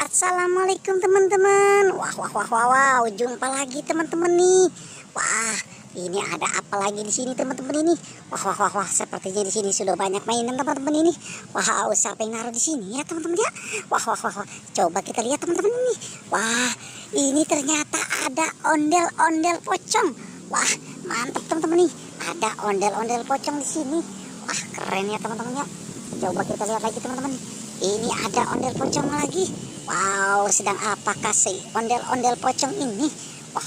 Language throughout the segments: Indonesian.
Assalamualaikum teman-teman. Wah, jumpa lagi teman-teman nih. Wah, ini ada apa lagi di sini teman-teman ini? Wah, sepertinya di sini sudah banyak mainan teman-teman ini. Wah, siapa yang naruh di sini ya teman-teman ya? Wah, coba kita lihat teman-teman ini. Wah, ini ternyata ada ondel-ondel pocong. Wah, mantap teman-teman nih. Ada ondel-ondel pocong di sini. Wah, keren ya teman-teman ya. Coba kita lihat lagi teman-teman. Ini ada ondel pocong lagi. Wow, sedang apakah si ondel-ondel pocong ini? Wah,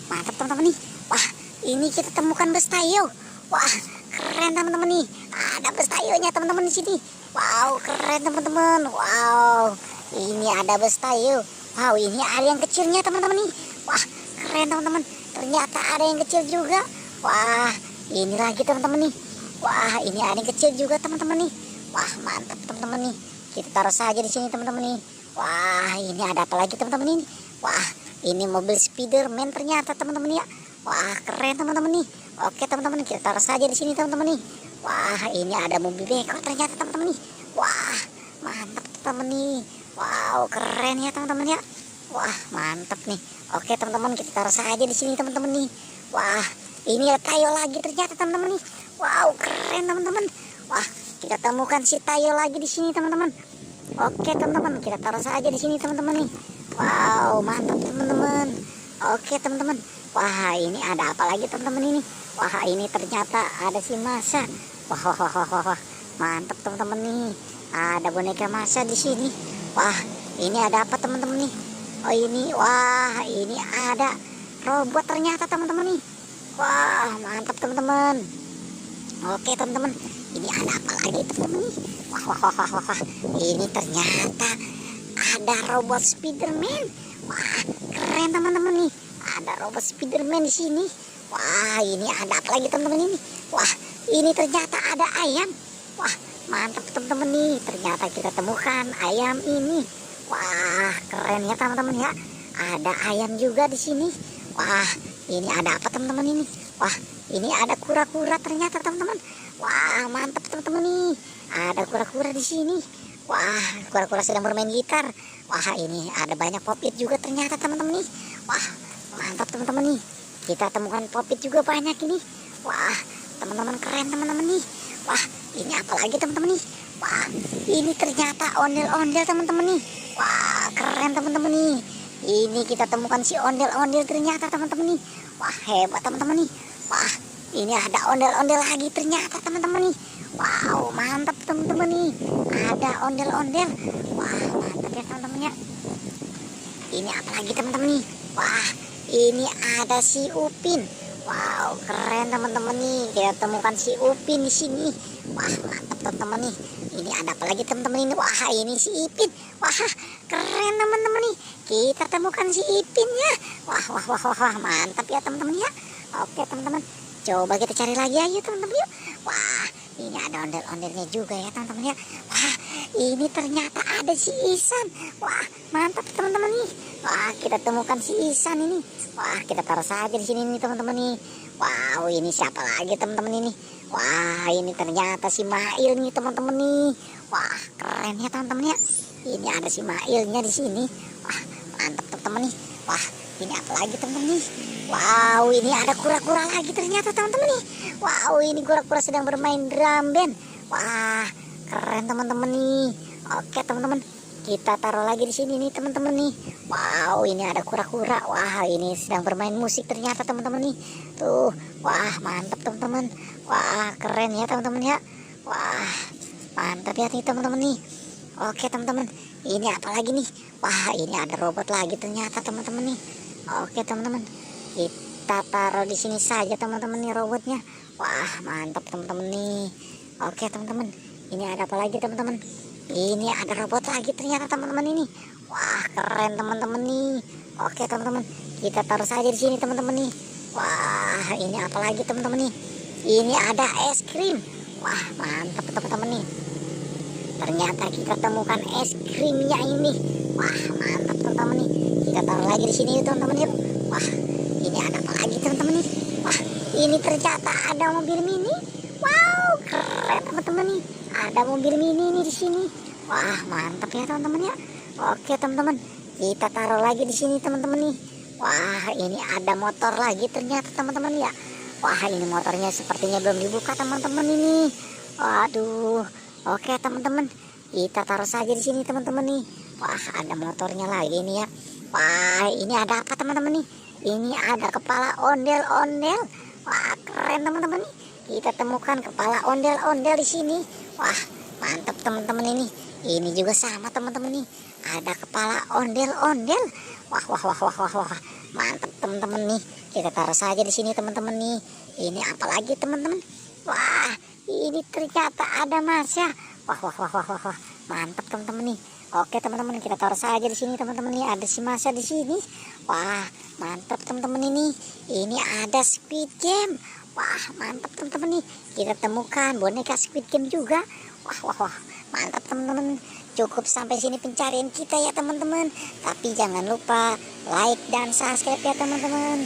mantap teman-teman nih. Wah, ini kita temukan bestayo. Wah, keren teman-teman nih. Ada bestayonya teman-teman di sini. Wow, keren teman-teman. Wow, ini ada bestayo. Wow, ini ada yang kecilnya teman-teman nih. Wah, keren teman-teman. Ternyata ada yang kecil juga. Wah, ini lagi teman-teman nih. Wah, ini ada yang kecil juga teman-teman nih. Wah, mantap teman-teman nih. Kita taruh saja di sini teman-teman nih. Wah, ini ada apa lagi teman-teman ini? Wah, ini mobil Spiderman ternyata teman-teman ya. Wah, keren teman-teman nih. Oke teman-teman, kita taruh saja di sini teman-teman nih. Wah, ini ada mobil beko ternyata teman-teman nih. Wah, mantap teman-teman nih. Wow, keren ya teman-teman ya. Wah, mantap nih. Oke teman-teman, kita taruh saja di sini teman-teman nih. Wah, ini ada tayo lagi ternyata teman-teman nih. Wow, keren teman-teman. Wah, kita temukan si tayo lagi di sini teman-teman. Oke teman-teman, kita taruh saja di sini teman-teman nih. Wow, mantap teman-teman. Oke teman-teman. Wah, ini ada apa lagi teman-teman ini? Wah, ini ternyata ada si Masa. Wah, mantap teman-teman nih. Ada boneka Masa di sini. Wah, ini ada apa teman-teman nih? Oh ini, wah ini ada robot ternyata teman-teman nih. Wah, mantap teman-teman. Oke teman-teman, ini ada apa lagi teman-teman nih? Wah, ini ternyata ada robot Spiderman. Wah, keren teman-teman nih. Ada robot Spiderman di sini. Wah, ini ada apa lagi teman-teman ini? Wah, ini ternyata ada ayam. Wah, mantap teman-teman nih. Ternyata kita temukan ayam ini. Wah, keren ya teman-teman ya. Ada ayam juga di sini. Wah, ini ada apa teman-teman ini? Wah, ini ada kura-kura ternyata teman-teman. Wah, mantap teman-teman nih. Ada kura-kura di sini. Wah, kura-kura sedang bermain gitar. Wah, ini ada banyak popit juga ternyata teman-teman nih. Wah, mantap teman-teman nih. Kita temukan popit juga banyak ini. Wah, teman-teman keren teman-teman nih. Wah, ini apa lagi teman-teman nih? Wah, ini ternyata ondel-ondel teman-teman nih. Wah, keren teman-teman nih. Ini kita temukan si ondel-ondel ternyata teman-teman nih. Wah, hebat teman-teman nih. Wah, ini ada ondel-ondel lagi ternyata teman-teman nih. Wow, mantap teman-teman nih. Ada ondel-ondel. Wah, mantap ya teman-teman ya. Ini apa lagi teman-teman nih? Wah, ini ada si Upin. Wow, keren teman-teman nih. Kita temukan si Upin di sini. Wah, mantap teman-teman nih. Ini ada apa lagi teman-teman ini? Wah, ini si Ipin. Wah, keren teman-teman nih. Kita temukan si Ipinnya. Wah, mantap ya teman-teman ya. Oke teman-teman, coba kita cari lagi aja teman-teman ya. Wah, ini ada ondel-ondelnya juga ya teman-teman ya. Wah, ini ternyata ada si Ihsan. Wah, mantap teman-teman nih. Wah, kita temukan si Ihsan ini. Wah, kita taruh saja di sini nih teman-teman nih. Wow, ini siapa lagi teman-teman ini? Wah, ini ternyata si Mail nih teman-teman nih. Wah, keren ya teman-teman ya. Ini ada si Mailnya di sini. Wah, mantap teman-teman nih. Wah, ini apa lagi teman-teman nih? Wow, ini ada kura-kura lagi ternyata teman-teman nih. Wow, ini kura-kura sedang bermain drum band. Wah, keren teman-teman nih. Oke teman-teman, kita taruh lagi di sini nih teman-teman nih. Wow, ini ada kura-kura. Wah, ini sedang bermain musik ternyata teman-teman nih. Tuh, wah mantap teman-teman. Wah, keren ya teman-teman ya. Wah, mantap ya nih teman-teman nih. Oke teman-teman, ini apa lagi nih? Wah, ini ada robot lagi ternyata teman-teman nih. Oke teman-teman, kita taruh di sini saja teman-teman nih robotnya. Wah, mantap teman-teman nih. Oke teman-teman, ini ada apa lagi teman-teman? Ini ada robot lagi ternyata teman-teman ini. Wah, keren teman-teman nih. Oke teman-teman, kita taruh saja di sini teman-teman nih. Wah, ini apa lagi teman-teman nih? Ini ada es krim. Wah, mantap teman-teman nih. Ternyata kita temukan es krimnya ini. Wah, mantap teman-teman nih. Kita taruh lagi di sini teman-teman yuk. Wah, ini ada apa lagi teman-teman nih? Wah, ini ternyata ada mobil mini. Wow, keren teman-teman nih. Ada mobil mini nih di sini. Wah, mantap ya teman-teman ya. Oke teman-teman, kita taruh lagi di sini teman-teman nih. Wah, ini ada motor lagi ternyata teman-teman ya. Wah, ini motornya sepertinya belum dibuka teman-teman ini. Waduh. Oke teman-teman, kita taruh saja di sini teman-teman nih. Wah, ada motornya lagi nih ya. Wah, ini ada apa teman-teman nih? Ini ada kepala ondel-ondel. Wah, keren teman-teman nih. Kita temukan kepala ondel-ondel di sini. Wah, mantap teman-teman ini. Ini juga sama teman-teman nih. Ada kepala ondel-ondel. Wah, wah, wah, wah, wah, wah. Mantap teman-teman nih. Kita taruh saja di sini teman-teman nih. Ini apa lagi teman-teman? Wah, ini ternyata ada Masya. Wah, wah, wah, wah, wah, wah. Mantap teman-teman nih. Oke teman-teman, kita taruh saja di sini teman-teman nih. Ada si Masya di sini. Wah, mantap teman-teman ini. Ini ada Squid Game. Wah, mantap teman-teman nih. Kita temukan boneka Squid Game juga. Wah, wah, wah. Mantap teman-teman. Cukup sampai sini pencarian kita ya teman-teman. Tapi jangan lupa like dan subscribe ya teman-teman.